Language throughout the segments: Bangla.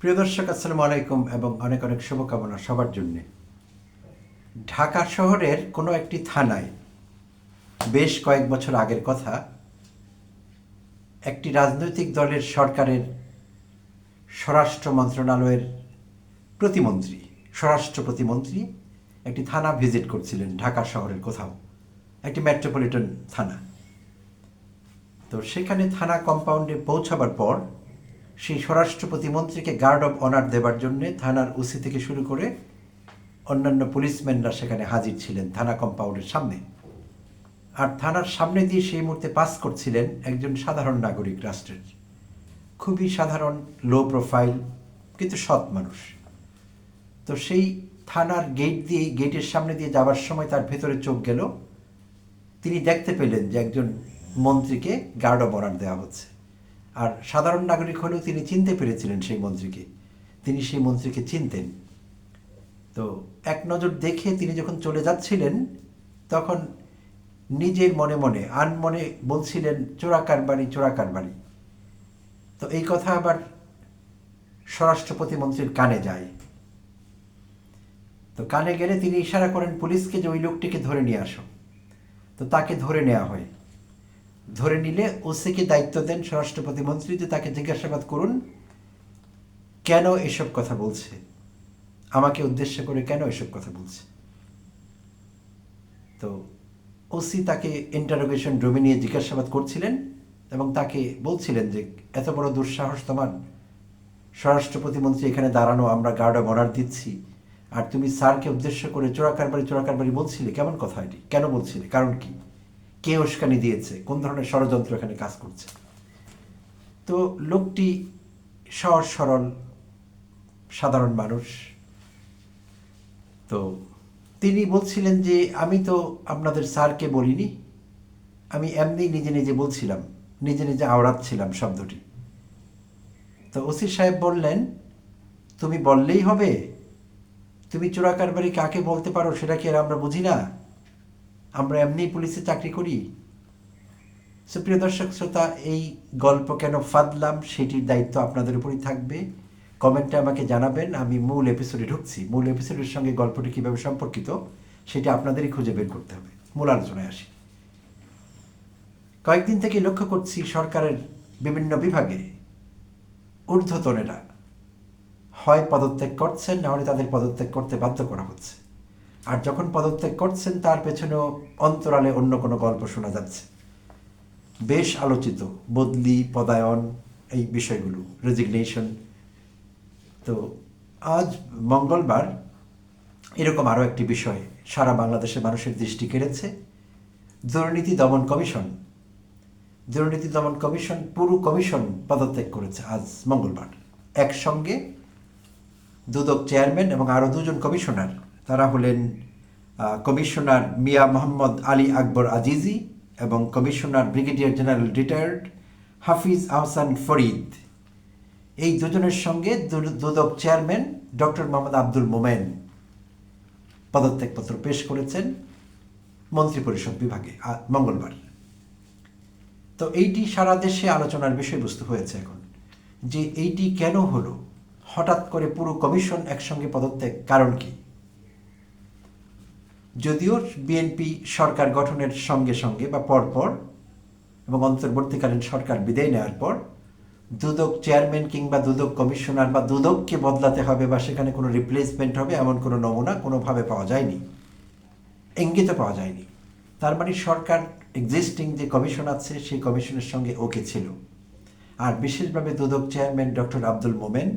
প্রিয় দর্শক, আসসালামু আলাইকুম এবং অনেক অনেক শুভকামনা সবার জন্যে। ঢাকা শহরের কোনো একটি থানায় বেশ কয়েক বছর আগের কথা, একটি রাজনৈতিক দলের সরকারের স্বরাষ্ট্র মন্ত্রণালয়ের প্রতিমন্ত্রী, স্বরাষ্ট্র প্রতিমন্ত্রী একটি থানা ভিজিট করছিলেন ঢাকা শহরের কোথাও, একটি মেট্রোপলিটন থানা। তো সেখানে থানা কম্পাউন্ডে পৌঁছাবার পর সেই স্বরাষ্ট্র প্রতিমন্ত্রীকে গার্ড অব অনার দেবার জন্য থানার ওসি থেকে শুরু করে অন্যান্য পুলিশম্যানরা সেখানে হাজির ছিলেন থানা কম্পাউন্ডের সামনে। আর থানার সামনে দিয়ে সেই মুহূর্তে পাস করছিলেন একজন সাধারণ নাগরিক, রাষ্ট্রের খুবই সাধারণ, লো প্রোফাইল কিন্তু সৎ মানুষ। তো সেই থানার গেটের সামনে দিয়ে যাওয়ার সময় তার ভেতরে চোখ গেল, তিনি দেখতে পেলেন যে একজন মন্ত্রীকে গার্ড অব অনার দেওয়া হচ্ছে। আর সাধারণ নাগরিক হলেও তিনি চিনতে পেরেছিলেন সেই মন্ত্রীকে, তিনি সেই মন্ত্রীকে চিনতেন। তো এক নজর দেখে তিনি যখন চলে যাচ্ছিলেন তখন নিজের মনে মনে আনমনে বলছিলেন, চোরাকার বাড়ি, চোরাকার বাড়ি। তো এই কথা আবার স্বরাষ্ট্র প্রতিমন্ত্রীর কানে যায়। তো কানে গেলে তিনি ইশারা করেন পুলিশকে যে ওই লোকটিকে ধরে নিয়ে আসো। তো তাকে ধরে নেওয়া হয়। ধরে নিলে ওসিকে দায়িত্ব দেন স্বরাষ্ট্র প্রতিমন্ত্রী যে তাকে জিজ্ঞাসাবাদ করুন কেন এসব কথা বলছে, আমাকে উদ্দেশ্য করে কেন এসব কথা বলছে। তো ওসি তাকে ইন্টারোগেশন রুমে নিয়ে জিজ্ঞাসাবাদ করছিলেন এবং তাকে বলছিলেন যে এত বড় দুঃসাহস তোমার, স্বরাষ্ট্র প্রতিমন্ত্রী এখানে দাঁড়ানো, আমরা গার্ড অব অনার দিচ্ছি, আর তুমি স্যারকে উদ্দেশ্য করে চোরাকার বাড়ি, চোরাকার বাড়ি বলছিলে, কেমন কথা এটি, কেন বলছিলে, কারণ কি, কে উস্কানি দিয়েছে, কোন ধরনের ষড়যন্ত্র এখানে কাজ করছে। তো লোকটি সহজ সরল সাধারণ মানুষ। তো তিনি বলছিলেন যে আমি তো আপনাদের স্যারকে বলিনি, আমি এমনি নিজে নিজে বলছিলাম, নিজে নিজে আওড়াচ্ছিলাম শব্দটি। তো ওসি সাহেব বললেন, তুমি বললেই হবে, তুমি চোরাকারবারি কাকে বলতে পারো সেটা কি আর আমরা বুঝি না, আমরা এমনি পুলিশে চাকরি করি। সুপ্রিয় দর্শক শ্রোতা, এই গল্প কেন ফাদলাম সেটির দায়িত্ব আপনাদের উপরই থাকবে। কমেন্টে আমাকে জানাবেন, আমি মূল এপিসোডে ঢুকছি। মূল এপিসোডের সঙ্গে গল্পটি কীভাবে সম্পর্কিত সেটা আপনাদেরই খুঁজে বের করতে হবে। মূল আলোচনায় আসি। কয়েকদিন থেকে লক্ষ্য করছি সরকারের বিভিন্ন বিভাগে ঊর্ধ্বতনেরা হয় পদত্যাগ করছেন, না হলে তাদের পদত্যাগ করতে বাধ্য করা হচ্ছে। আর যখন পদত্যাগ করছেন তার পেছনেও অন্তরালে অন্য কোনো গল্প শোনা যাচ্ছে। বেশ আলোচিত বদলি, পদায়ন, এই বিষয়গুলো, রেজিগনেশন। তো আজ মঙ্গলবার এরকম আরও একটি বিষয় সারা বাংলাদেশের মানুষের দৃষ্টি কেড়েছে। দুর্নীতি দমন কমিশন, দুর্নীতি দমন কমিশন পুরো কমিশন পদত্যাগ করেছে আজ মঙ্গলবার। একসঙ্গে দুদক চেয়ারম্যান এবং আরও দুজন কমিশনার, তারা হলেন কমিশনার মিয়া মোহাম্মদ আলী আকবর আজিজি এবং কমিশনার ব্রিগেডিয়ার জেনারেল রিটায়ার্ড হাফিজ আহসান ফরিদ। এই দুজনের সঙ্গে দুদক চেয়ারম্যান ডক্টর মোহাম্মদ আব্দুল মোমেন পদত্যাগপত্র পেশ করেছেন মন্ত্রিপরিষদ বিভাগে মঙ্গলবার। তো এইটি সারা দেশে আলোচনার বিষয়বস্তু হয়েছে এখন, যে এইটি কেন হলো, হঠাৎ করে পুরো কমিশন একসঙ্গে পদত্যাগ, কারণ কি। যদিও বিএনপি সরকার গঠনের সঙ্গে সঙ্গে বা পরপর এবং অন্তর্বর্তীকালীন সরকার বিদায় নেওয়ার পর দুদক চেয়ারম্যান কিংবা দুদক কমিশনার বা দুদককে বদলাতে হবে বা সেখানে কোনো রিপ্লেসমেন্ট হবে এমন কোনো নমুনা কোনোভাবে পাওয়া যায়নি, ইঙ্গিতও পাওয়া যায়নি। তার মানে সরকার এক্সিস্টিং যে কমিশন আছে সেই কমিশনের সঙ্গে ওকে ছিল। আর বিশেষভাবে দুদক chairman doctor Abdul Momen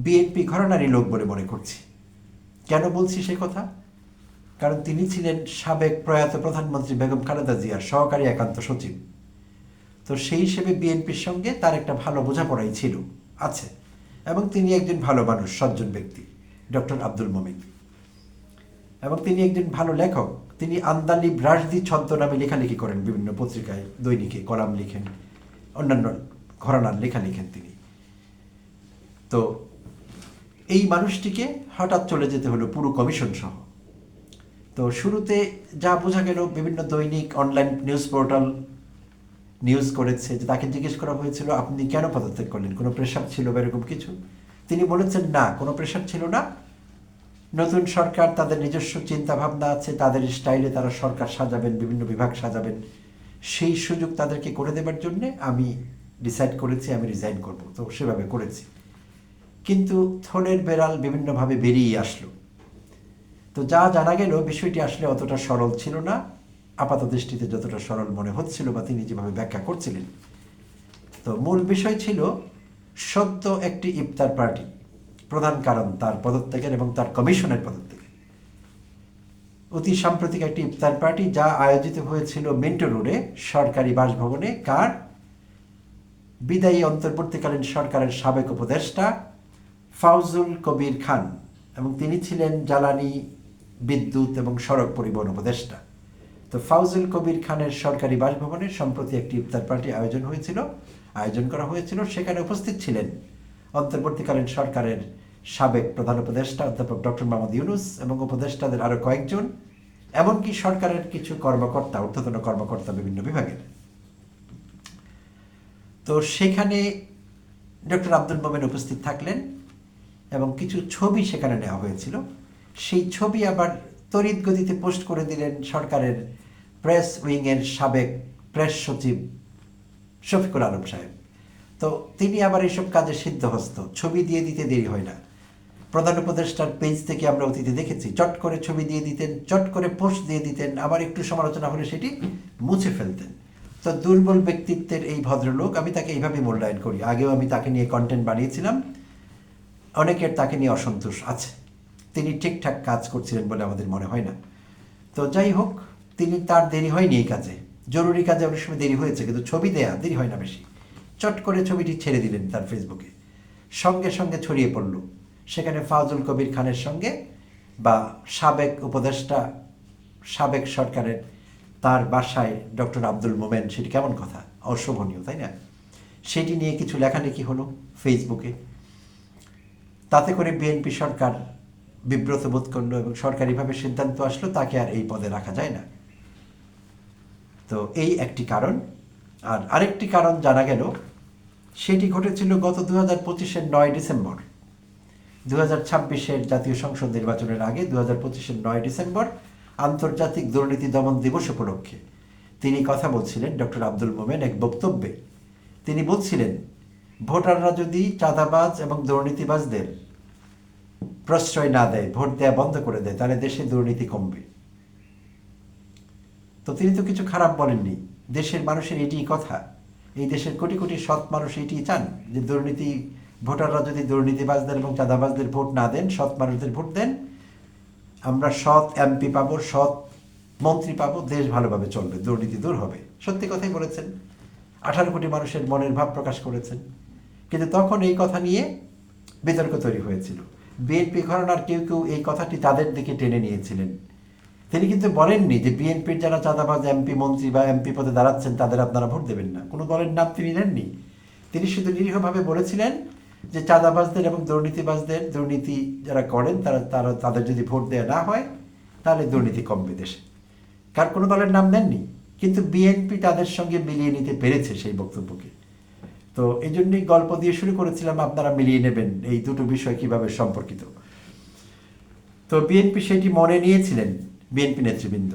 BNP ঘরানারই লোক বলে মনে করছি। কেন বলছি সে কথা, কারণ তিনি ছিলেন সাবেক প্রয়াত প্রধানমন্ত্রী বেগম খালেদা জিয়ার সহকারী একান্ত সচিব। তো সেই হিসেবে বিএনপির সঙ্গে তার একটা ভালো বোঝাপড়াই ছিল, আছে, এবং তিনি একজন ভালো মানুষ, সজ্জন ব্যক্তি ডক্টর আব্দুল মোমেন। এবং তিনি একজন ভালো লেখক, তিনি আন্দালিব রাশদি ছদ্মনামে লেখালেখি করেন, বিভিন্ন পত্রিকায় দৈনিকে কলাম লিখেন, অন্যান্য ঘরানার লেখা লিখেন তিনি। তো এই মানুষটিকে হঠাৎ চলে যেতে হলো পুরো কমিশন সহ। তো শুরুতে যা বোঝা গেল, বিভিন্ন দৈনিক, অনলাইন নিউজ পোর্টাল নিউজ করেছে যে তাকে জিজ্ঞেস করা হয়েছিল আপনি কেন পদত্যাগ করলেন, কোনো প্রেশার ছিল বা এরকম কিছু? তিনি বলেছেন না, কোনো প্রেশার ছিল না। নতুন সরকার, তাদের নিজস্ব চিন্তা ভাবনা আছে, তাদের স্টাইলে তারা সরকার সাজাবেন, বিভিন্ন বিভাগ সাজাবেন, সেই সুযোগ তাদেরকে করে দেবার জন্যে আমি ডিসাইড করেছি আমি রিজাইন করব। তো সেভাবে করেছি। কিন্তু থলের বেড়াল বিভিন্নভাবে বেরিয়ে আসলো। তো যা জানা গেল বিষয়টি আসলে অতটা সরল ছিল না, আপাত দৃষ্টিতে যতটা সরল মনে হচ্ছিল বা তিনি যেভাবে ব্যাখ্যা করছিলেন। তো মূল বিষয় ছিল সদ্য একটি ইফতার পার্টি, প্রধান কারণ তার পদত্যাগের এবং তার কমিশনের পদত্যাগের। অতি সাম্প্রতিক একটি ইফতার পার্টি যা আয়োজিত হয়েছিল মিন্টো রোডে সরকারি বাসভবনে, কার? বিদায়ী অন্তর্বর্তীকালীন সরকারের সাবেক উপদেষ্টা ফাউজুল কবির খান, এবং তিনি ছিলেন জ্বালানি, বিদ্যুৎ এবং সড়ক পরিবহন উপদেষ্টা। তো ফাউজুল কবির খানের সরকারি বাসভবনে সম্প্রতি একটি ইফতার পার্টি আয়োজন করা হয়েছিল। সেখানে উপস্থিত ছিলেন অন্তর্বর্তীকালীন সরকারের সাবেক প্রধান উপদেষ্টা অধ্যাপক ডক্টর মোহাম্মদ ইউনূস এবং উপদেষ্টাদের আরও কয়েকজন, এমনকি সরকারের কিছু কর্মকর্তা, ঊর্ধ্বতন কর্মকর্তা বিভিন্ন বিভাগের। তো সেখানে ডক্টর আব্দুল মোমেন উপস্থিত থাকলেন এবং কিছু ছবি সেখানে নেওয়া হয়েছিল। সেই ছবি আবার তড়িৎ গতিতে পোস্ট করে দিলেন সরকারের প্রেস উইংয়ের সাবেক প্রেস সচিব শফিকুল আলম সাহেব। তো তিনি আবার এইসব কাজে সিদ্ধহস্ত, ছবি দিয়ে দিতে দেরি হয় না। প্রধান উপদেষ্টার পেজ থেকে আমরা অতীতে দেখেছি, চট করে ছবি দিয়ে দিতেন, চট করে পোস্ট দিয়ে দিতেন, আবার একটু সমালোচনা হলে সেটি মুছে ফেলতেন। তো দুর্বল ব্যক্তিত্বের এই ভদ্রলোক, আমি তাকে এইভাবে মূল্যায়ন করি। আগেও আমি তাকে নিয়ে কন্টেন্ট বানিয়েছিলাম, অনেকের তাকে নিয়ে অসন্তোষ আছে। তিনি ঠিকঠাক কাজ করছিলেন বলে আমাদের মনে হয় না। তো যাই হোক, তার দেরি হয়নি এই কাজে, জরুরি কাজে অনেক সময় দেরি হয়েছে, কিন্তু ছবি দেয়া দেরি হয় না বেশি। চট করে ছবিটি ছেড়ে দিলেন তার ফেসবুকে, সঙ্গে সঙ্গে ছড়িয়ে পড়ল। সেখানে ফাউজুল কবির খানের সঙ্গে বা সাবেক উপদেষ্টা, সাবেক সরকারের তার বাসায় ডক্টর আব্দুল মোমেন, সেটি কেমন কথা, অশোভনীয়, তাই না? সেটি নিয়ে কিছু লেখালেখি হলো ফেসবুকে। তাতে করে বিএনপি সরকার বিব্রত বোধ করলো এবং সরকারিভাবে সিদ্ধান্ত আসলো তাকে আর এই পদে রাখা যায় না। তো এই একটি কারণ। আর আরেকটি কারণ জানা গেল, সেটি ঘটেছিল গত 2025-এর 9 ডিসেম্বর, 2026-এর জাতীয় সংসদ নির্বাচনের আগে 2025-এর 9 ডিসেম্বর আন্তর্জাতিক দুর্নীতি দমন দিবস উপলক্ষে তিনি কথা বলছিলেন ডক্টর আব্দুল মোমেন এক বক্তব্যে। তিনি বলছিলেন, ভোটাররা যদি চাঁদাবাজ এবং দুর্নীতিবাজদের প্রশ্রয় না দেয়, ভোট দেওয়া বন্ধ করে দেয়, তাহলে দেশে দুর্নীতি কমবে। তো তিনি তো কিছু খারাপ বলেননি, দেশের মানুষের এটিই কথা, এই দেশের কোটি কোটি সৎ মানুষ এটিই চান যে ভোটাররা যদি দুর্নীতিবাজদের এবং চাঁদাবাজদের ভোট না দেন, সৎ মানুষদের ভোট দেন, আমরা সৎ এমপি পাবো, সৎ মন্ত্রী পাবো, দেশ ভালোভাবে চলবে, দুর্নীতি দূর হবে। সত্যি কথাই বলেছেন, 18 কোটি মানুষের মনের ভাব প্রকাশ করেছেন। কিন্তু তখন এই কথা নিয়ে বিতর্ক তৈরি হয়েছিল। বিএনপি ঘরানার কেউ কেউ এই কথাটি তাদের দিকে টেনে নিয়েছিলেন। তিনি কিন্তু বলেননি যে বিএনপির যারা চাঁদাবাজ এমপি, মন্ত্রী বা এমপি পদে দাঁড়াচ্ছেন তাদের আপনারা ভোট দেবেন না, কোনো দলের নাম তিনি নেননি। তিনি শুধু নিরীহভাবে বলেছিলেন যে চাঁদাবাজদের এবং দুর্নীতিবাজদের, দুর্নীতি যারা করেন তাদের যদি ভোট দেওয়া না হয় তাহলে দুর্নীতি কমবে দেশে। কার কোনো দলের নাম নেননি, কিন্তু বিএনপি তাদের সঙ্গে মিলিয়ে নিতে পেরেছে সেই বক্তব্যকে। তো এই জন্যই গল্প দিয়ে শুরু করেছিলাম, আপনারা মিলিয়ে নেবেন এই দুটো বিষয় কিভাবে সম্পর্কিত। তো বিএনপি সেটি মনে নিয়েছিলেন, বিএনপি নেতৃবৃন্দ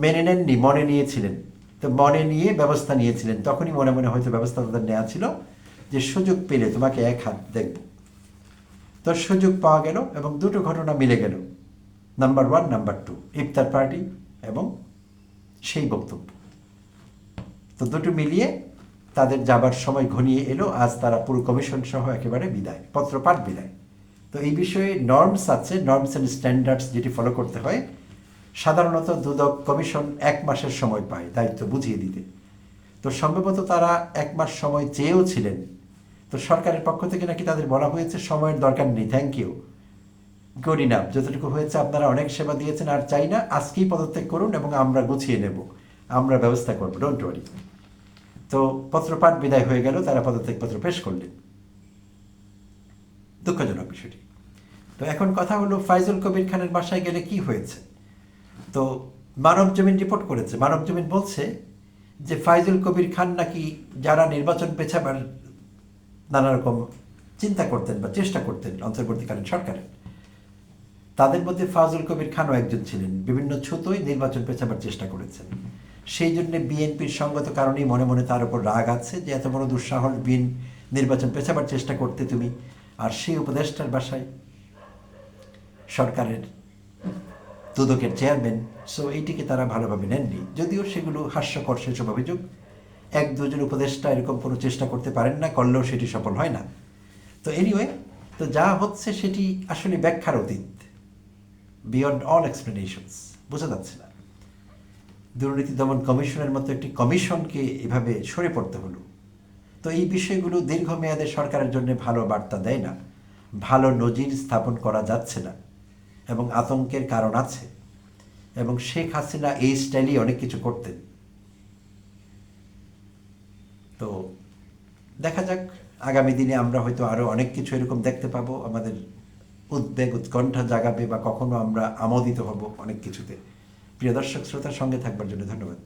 মেনে নেননি, মনে নিয়েছিলেন। তো মনে নিয়ে ব্যবস্থা নিয়েছিলেন, তখনই মনে মনে হয়তো ব্যবস্থা তাদের নেওয়া ছিল যে সুযোগ পেলে তোমাকে এক হাত দেখব। তো সুযোগ পাওয়া গেল এবং দুটো ঘটনা মিলে গেল, নাম্বার 1, নাম্বার 2, ইফতার পার্টি এবং সেই বক্তব্য। তো দুটো মিলিয়ে তাদের যাবার সময় ঘনিয়ে এলো। আজ তারা পুরো কমিশন সহ একেবারে বিদায়, পত্রপাঠ বিদায়। তো এই বিষয়ে নর্মস আছে, নর্মস অ্যান্ড স্ট্যান্ডার্ডস যেটি ফলো করতে হয়। সাধারণত দুদক কমিশন 1 মাসের সময় পায় দায়িত্ব বুঝিয়ে দিতে। তো সম্ভবত তারা 1 মাস সময় চেয়েও ছিলেন। তো সরকারের পক্ষ থেকে নাকি তাদের বলা হয়েছে সময়ের দরকার নেই, থ্যাংক ইউ, গুড ইনাফ, যতটুকু হয়েছে আপনারা অনেক সেবা দিয়েছেন, আর চাই না, আজকেই পদত্যাগ করুন এবং আমরা গুছিয়ে নেব, আমরা ব্যবস্থা করবো, ডোন্ট ওয়ারি। তো পত্রপাঠ বিদায় হয়ে গেল, তারা পদত্যাগপত্র পেশ করলেন। দুঃখজনক বিষয়টি। তো এখন কথা হলো ফাইজুল কবির খানের বাসায় গেলে কি হয়েছে। তো মানব জমিন রিপোর্ট করেছে, মানব জমিন বলছে যে ফাইজুল কবির খান নাকি যারা নির্বাচন পেছাবার নানা রকম চিন্তা করতেন বা চেষ্টা করতেন অন্তর্বর্তীকালীন সরকারের, তাদের মধ্যে ফাজল কবির খানও একজন ছিলেন। বিভিন্ন ছুতোয় নির্বাচন পেছাবার চেষ্টা করেছেন। সেই জন্য বিএনপির সঙ্গত কারণেই মনে মনে তার উপর রাগ আছে যে এত বড় দুঃসাহস নির্বাচন পেছাবার চেষ্টা করতে তুমি, আর সেই উপদেষ্টার বাসায় সরকারের দুদকের চেয়ারম্যান। সো এইটিকে তারা ভালোভাবে নেননি, যদিও সেগুলো হাস্যকর সেসব অভিযোগ। এক দুজন উপদেষ্টা এরকম কোনো চেষ্টা করতে পারেন না, করলেও সেটি সফল হয় না। তো এনিওয়ে, তো যা হচ্ছে সেটি আসলে ব্যাখ্যার অতীত, বিয়ন্ড অল এক্সপ্লেনেশনস, বোঝা যাচ্ছে না। দুর্নীতি দমন কমিশনের মতো একটি কমিশনকে এভাবে সরে পড়তে হলো। তো এই বিষয়গুলো দীর্ঘমেয়াদে সরকারের জন্য ভালো বার্তা দেয় না, ভালো নজির স্থাপন করা যাচ্ছে না, এবং আতঙ্কের কারণ আছে। এবং শেখ হাসিনা এই স্টাইলেই অনেক কিছু করতেন। তো দেখা যাক, আগামী দিনে আমরা হয়তো আরও অনেক কিছু এরকম দেখতে পাবো, আমাদের উদ্বেগ উৎকণ্ঠা জাগাবে, বা কখনো আমরা আমোদিত হব অনেক কিছুতে। প্রিয় দর্শক শ্রোতার সঙ্গে থাকবার জন্য ধন্যবাদ।